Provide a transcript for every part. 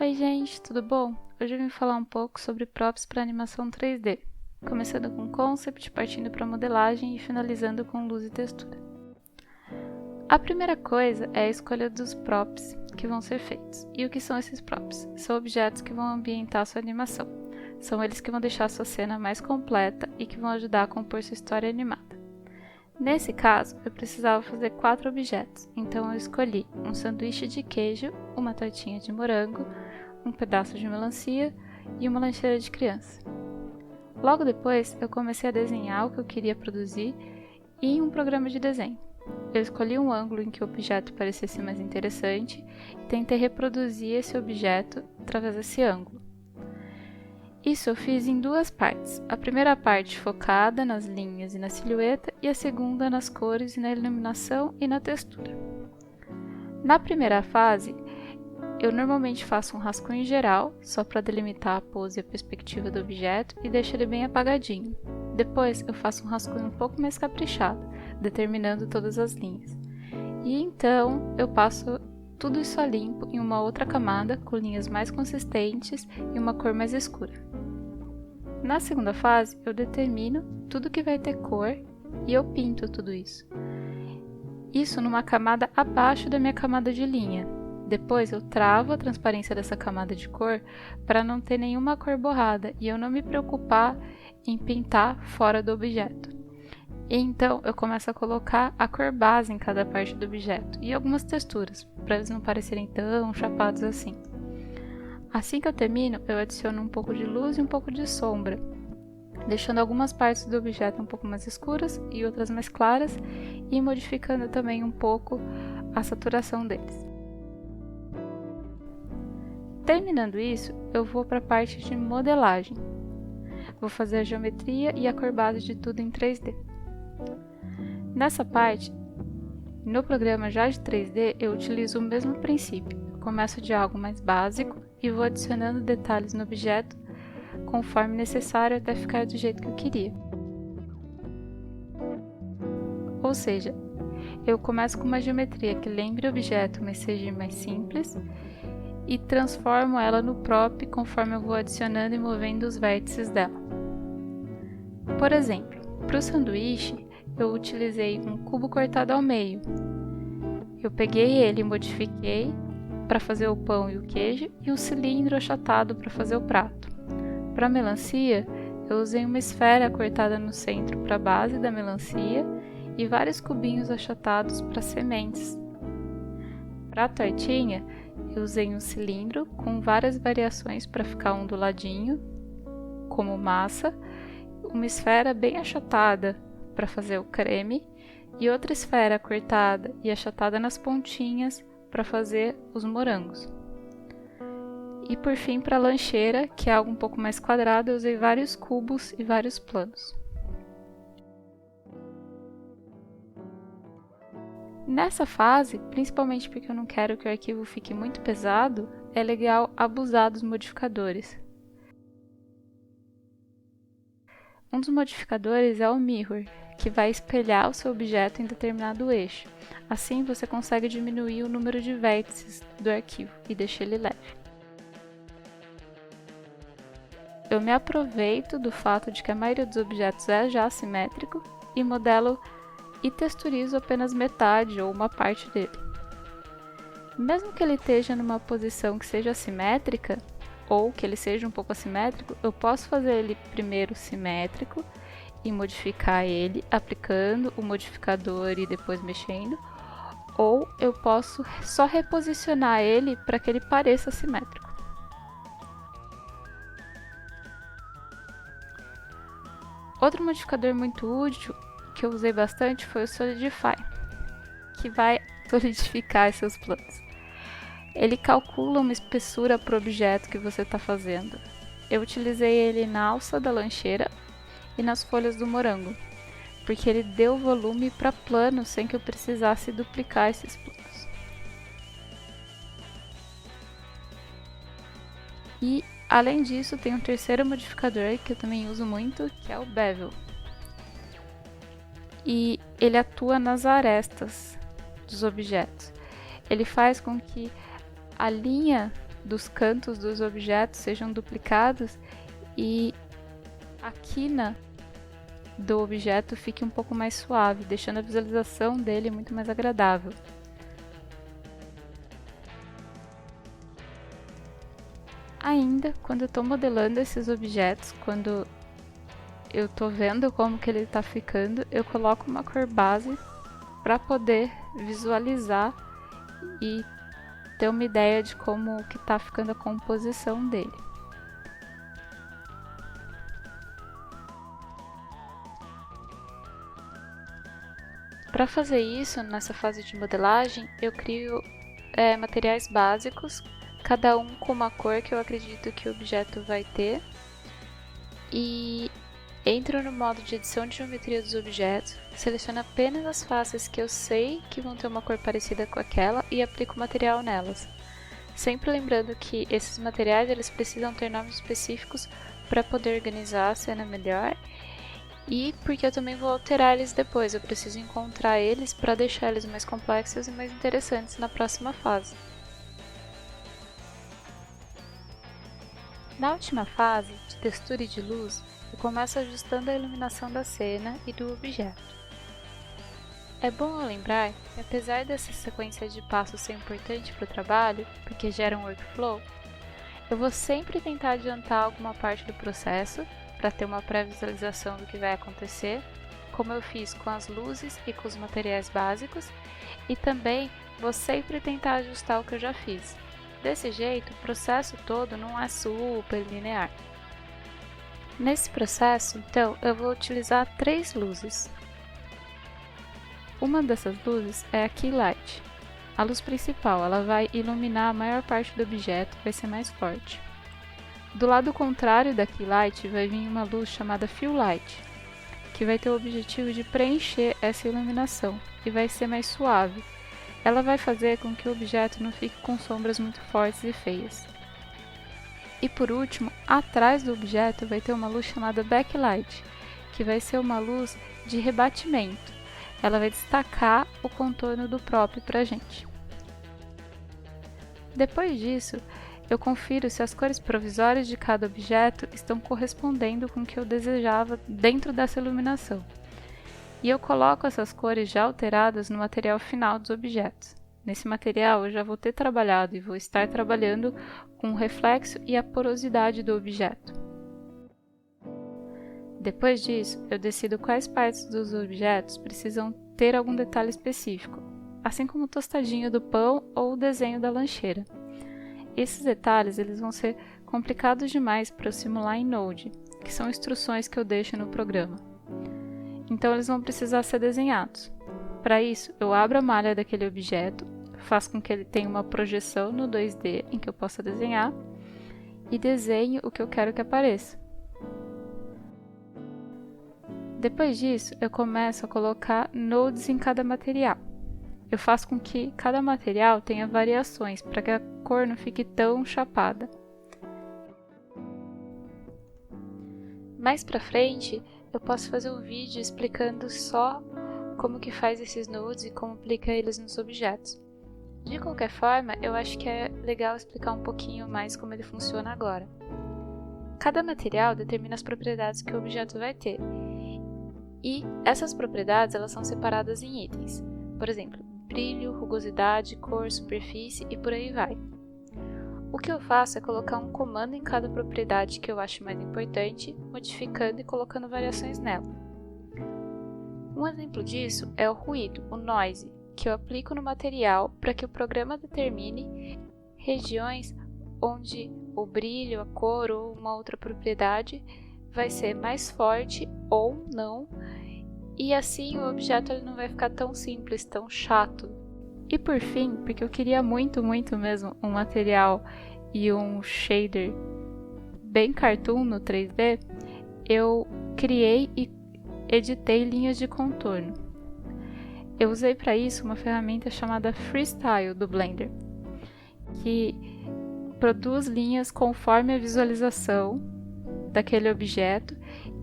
Oi gente, tudo bom? Hoje eu vim falar um pouco sobre props para animação 3D, começando com concept, partindo para modelagem e finalizando com luz e textura. A primeira coisa é a escolha dos props que vão ser feitos. E o que são esses props? São objetos que vão ambientar sua animação. São eles que vão deixar a sua cena mais completa e que vão ajudar a compor sua história animada. Nesse caso, eu precisava fazer 4 objetos, então eu escolhi um sanduíche de queijo, uma tortinha de morango, um pedaço de melancia e uma lancheira de criança. Logo depois, eu comecei a desenhar o que eu queria produzir em um programa de desenho. Eu escolhi um ângulo em que o objeto parecesse mais interessante e tentei reproduzir esse objeto através desse ângulo. Isso eu fiz em 2 partes. A primeira parte focada nas linhas e na silhueta e a segunda nas cores e na iluminação e na textura. Na primeira fase, eu normalmente faço um rascunho geral, só para delimitar a pose e a perspectiva do objeto e deixo ele bem apagadinho. Depois eu faço um rascunho um pouco mais caprichado, determinando todas as linhas. E então eu passo tudo isso a limpo em uma outra camada com linhas mais consistentes e uma cor mais escura. Na segunda fase, eu determino tudo que vai ter cor e eu pinto tudo isso. Isso numa camada abaixo da minha camada de linha. Depois eu travo a transparência dessa camada de cor para não ter nenhuma cor borrada e eu não me preocupar em pintar fora do objeto. E então eu começo a colocar a cor base em cada parte do objeto e algumas texturas, para eles não parecerem tão chapados assim. Assim que eu termino, eu adiciono um pouco de luz e um pouco de sombra, deixando algumas partes do objeto um pouco mais escuras e outras mais claras e modificando também um pouco a saturação deles. Terminando isso, eu vou para a parte de modelagem. Vou fazer a geometria e a cor base de tudo em 3D. Nessa parte, no programa já de 3D, eu utilizo o mesmo princípio. Eu começo de algo mais básico e vou adicionando detalhes no objeto conforme necessário até ficar do jeito que eu queria. Ou seja, eu começo com uma geometria que lembre o objeto, mas seja mais simples, e transformo ela no prop conforme eu vou adicionando e movendo os vértices dela. Por exemplo, para o sanduíche, eu utilizei um cubo cortado ao meio. Eu peguei ele e modifiquei para fazer o pão e o queijo e um cilindro achatado para fazer o prato. Para a melancia, eu usei uma esfera cortada no centro para a base da melancia e vários cubinhos achatados para sementes. Para a tortinha, eu usei um cilindro com várias variações para ficar onduladinho, como massa, uma esfera bem achatada para fazer o creme e outra esfera cortada e achatada nas pontinhas para fazer os morangos. E por fim, para a lancheira, que é algo um pouco mais quadrado, eu usei vários cubos e vários planos. Nessa fase, principalmente porque eu não quero que o arquivo fique muito pesado, é legal abusar dos modificadores. Um dos modificadores é o Mirror, que vai espelhar o seu objeto em determinado eixo. Assim você consegue diminuir o número de vértices do arquivo e deixar ele leve. Eu me aproveito do fato de que a maioria dos objetos é já assimétrico e modelo e texturizo apenas metade ou uma parte dele. Mesmo que ele esteja numa posição que seja assimétrica, ou que ele seja um pouco assimétrico, eu posso fazer ele primeiro simétrico e modificar ele aplicando o modificador e depois mexendo, ou eu posso só reposicionar ele para que ele pareça simétrico. Outro modificador muito útil que eu usei bastante foi o Solidify, que vai solidificar seus planos. Ele calcula uma espessura para o objeto que você está fazendo. Eu utilizei ele na alça da lancheira e nas folhas do morango, porque ele deu volume para plano sem que eu precisasse duplicar esses planos. E, além disso, tem um terceiro modificador que eu também uso muito, que é o Bevel. E ele atua nas arestas dos objetos. Ele faz com que a linha dos cantos dos objetos sejam duplicados e a quina do objeto fique um pouco mais suave, deixando a visualização dele muito mais agradável. Ainda, quando eu estou modelando esses objetos, quando eu estou vendo como que ele está ficando, eu coloco uma cor base para poder visualizar e ter uma ideia de como que está ficando a composição dele. Para fazer isso, nessa fase de modelagem, eu crio materiais básicos, cada um com uma cor que eu acredito que o objeto vai ter, e entro no modo de edição de geometria dos objetos, seleciono apenas as faces que eu sei que vão ter uma cor parecida com aquela e aplico o material nelas. Sempre lembrando que esses materiais eles precisam ter nomes específicos para poder organizar a cena melhor, e porque eu também vou alterar eles depois, eu preciso encontrar eles para deixar eles mais complexos e mais interessantes na próxima fase. Na última fase, de textura e de luz, eu começo ajustando a iluminação da cena e do objeto. É bom eu lembrar que apesar dessa sequência de passos ser importante para o trabalho, porque gera um workflow, eu vou sempre tentar adiantar alguma parte do processo para ter uma pré-visualização do que vai acontecer, como eu fiz com as luzes e com os materiais básicos, e também vou sempre tentar ajustar o que eu já fiz. Desse jeito, o processo todo não é super linear. Nesse processo, então, eu vou utilizar 3 luzes. Uma dessas luzes é a Key Light. A luz principal, ela vai iluminar a maior parte do objeto, vai ser mais forte. Do lado contrário da Key Light vai vir uma luz chamada Fill Light, que vai ter o objetivo de preencher essa iluminação e vai ser mais suave. Ela vai fazer com que o objeto não fique com sombras muito fortes e feias. E por último, atrás do objeto vai ter uma luz chamada Backlight, que vai ser uma luz de rebatimento. Ela vai destacar o contorno do próprio para a gente. Depois disso, eu confiro se as cores provisórias de cada objeto estão correspondendo com o que eu desejava dentro dessa iluminação. E eu coloco essas cores já alteradas no material final dos objetos. Nesse material eu já vou ter trabalhado e vou estar trabalhando com o reflexo e a porosidade do objeto. Depois disso, eu decido quais partes dos objetos precisam ter algum detalhe específico, assim como o tostadinho do pão ou o desenho da lancheira. Esses detalhes eles vão ser complicados demais para eu simular em Node, que são instruções que eu deixo no programa. Então eles vão precisar ser desenhados. Para isso, eu abro a malha daquele objeto, faço com que ele tenha uma projeção no 2D em que eu possa desenhar e desenho o que eu quero que apareça. Depois disso, eu começo a colocar nodes em cada material. Eu faço com que cada material tenha variações para que a cor não fique tão chapada. Mais para frente, eu posso fazer um vídeo explicando só como que faz esses nodes e como aplica eles nos objetos. De qualquer forma, eu acho que é legal explicar um pouquinho mais como ele funciona agora. Cada material determina as propriedades que o objeto vai ter, e essas propriedades elas são separadas em itens. Por exemplo, brilho, rugosidade, cor, superfície e por aí vai. O que eu faço é colocar um comando em cada propriedade que eu acho mais importante, modificando e colocando variações nela. Um exemplo disso é o ruído, o noise, que eu aplico no material para que o programa determine regiões onde o brilho, a cor ou uma outra propriedade vai ser mais forte ou não, e assim o objeto ele não vai ficar tão simples, tão chato. E por fim, porque eu queria muito mesmo um material e um shader bem cartoon no 3D, eu criei e editei linhas de contorno. Eu usei para isso uma ferramenta chamada Freestyle do Blender, que produz linhas conforme a visualização daquele objeto,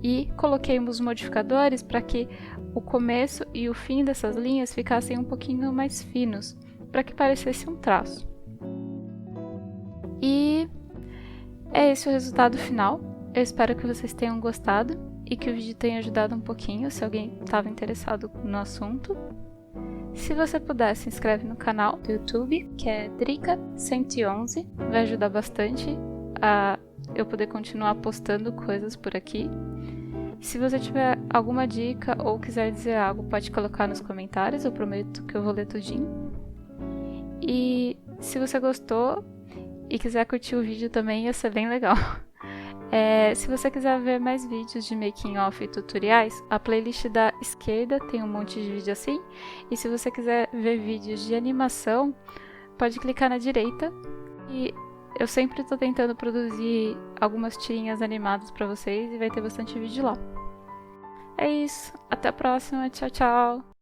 e coloquei os modificadores para que o começo e o fim dessas linhas ficassem um pouquinho mais finos, para que parecesse um traço. E é esse o resultado final. Eu espero que vocês tenham gostado e que o vídeo tenha ajudado um pouquinho, se alguém estava interessado no assunto. Se você puder, se inscreve no canal do YouTube, que é Drica111, vai ajudar bastante a eu poder continuar postando coisas por aqui. Se você tiver alguma dica ou quiser dizer algo, pode colocar nos comentários, eu prometo que eu vou ler tudinho. E se você gostou e quiser curtir o vídeo também, ia ser bem legal. Se você quiser ver mais vídeos de making off e tutoriais, a playlist da esquerda tem um monte de vídeo assim. E se você quiser ver vídeos de animação, pode clicar na direita. E eu sempre estou tentando produzir algumas tirinhas animadas para vocês e vai ter bastante vídeo lá. É isso, até a próxima, tchau, tchau!